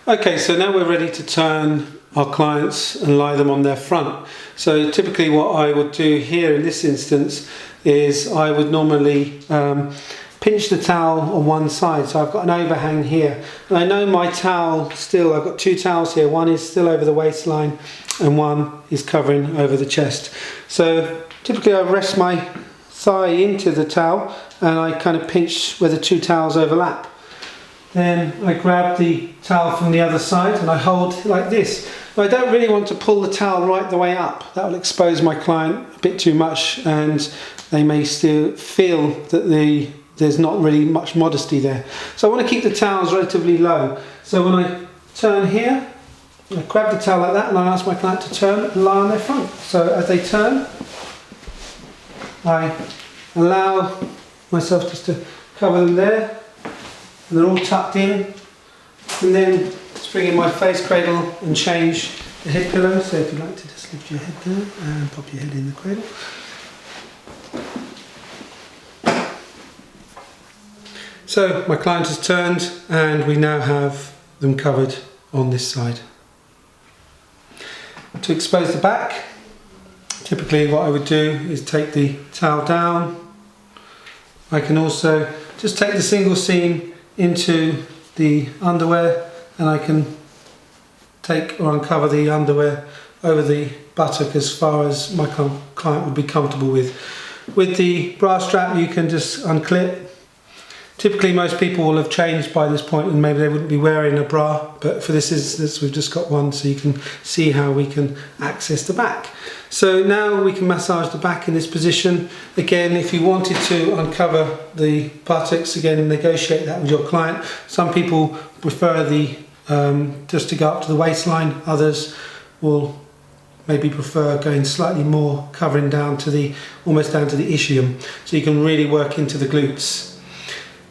Okay, so now we're ready to turn our clients and lie them on their front. So typically what I would do here in this instance is I would normally pinch the towel on one side. So I've got an overhang here, and I know my towel still, I've got two towels here, one is still over the waistline and one is covering over the chest. So typically I rest my thigh into the towel and I kind of pinch where the two towels overlap. Then I grab the towel from the other side and I hold it like this. But I don't really want to pull the towel right the way up. That will expose my client a bit too much and they may still feel that there's not really much modesty there. So I want to keep the towels relatively low. So when I turn here, I grab the towel like that and I ask my client to turn and lie on their front. So as they turn, I allow myself just to cover them there. And they're all tucked in, and then just bring in my face cradle and change the head pillow. So if you'd like to just lift your head down and pop your head in the cradle. So my client has turned and we now have them covered on this side. To expose the back, typically what I would do is take the towel down. I can also just take the single seam into the underwear and I can take or uncover the underwear over the buttock as far as my client would be comfortable with. With the bra strap you can just unclip. Typically most people will have changed by this point and maybe they wouldn't be wearing a bra, but for this instance we've just got one so you can see how we can access the back. So now we can massage the back in this position. Again, if you wanted to uncover the buttocks, again negotiate that with your client. Some people prefer the just to go up to the waistline, others will maybe prefer going slightly more covering down to the almost down to the ischium, so you can really work into the glutes.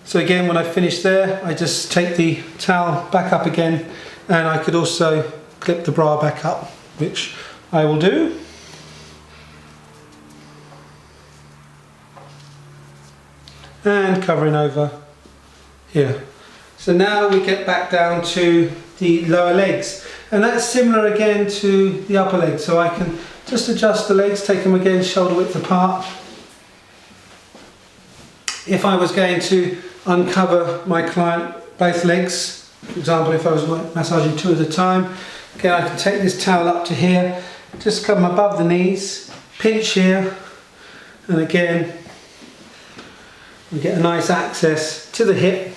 So again, when I finish there, I just take the towel back up again and I could also clip the bra back up, which I will do. And covering over here. So now we get back down to the lower legs. And that's similar again to the upper legs. So I can just adjust the legs, take them again shoulder width apart. If I was going to uncover my client both legs, for example if I was massaging two at a time, again I can take this towel up to here, just come above the knees, pinch here, and again we get a nice access to the hip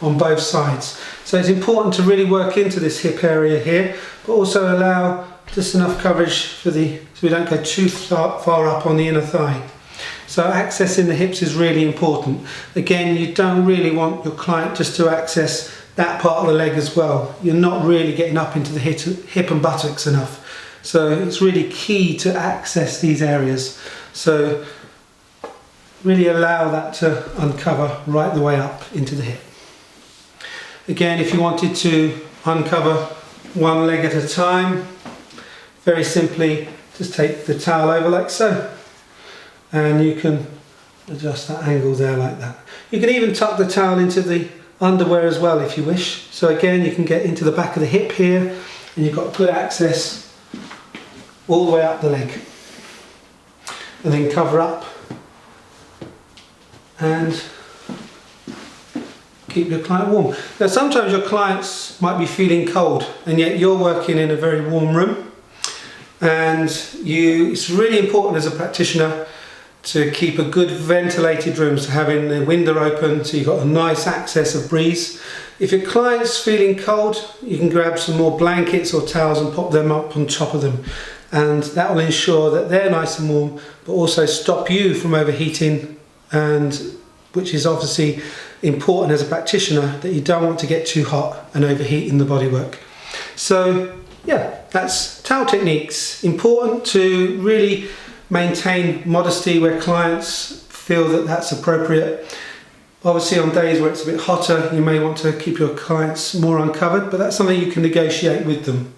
on both sides. So it's important to really work into this hip area here, but also allow just enough coverage for so we don't go too far up on the inner thigh. So accessing the hips is really important. Again, you don't really want your client just to access that part of the leg as well. You're not really getting up into the hip and buttocks enough. So it's really key to access these areas. So really allow that to uncover right the way up into the hip. Again, if you wanted to uncover one leg at a time, very simply just take the towel over like so. And you can adjust that angle there like that. You can even tuck the towel into the underwear as well if you wish. So again you can get into the back of the hip here and you've got good access all the way up the leg. And then cover up and keep your client warm. Now sometimes your clients might be feeling cold and yet you're working in a very warm room, and it's really important as a practitioner to keep a good ventilated room, so having the window open so you've got a nice access of breeze. If your client's feeling cold, you can grab some more blankets or towels and pop them up on top of them, and that will ensure that they're nice and warm but also stop you from overheating, and which is obviously important as a practitioner, that you don't want to get too hot and overheat in the bodywork. So yeah, that's towel techniques. Important to really maintain modesty where clients feel that that's appropriate. Obviously on days where it's a bit hotter you may want to keep your clients more uncovered, but that's something you can negotiate with them.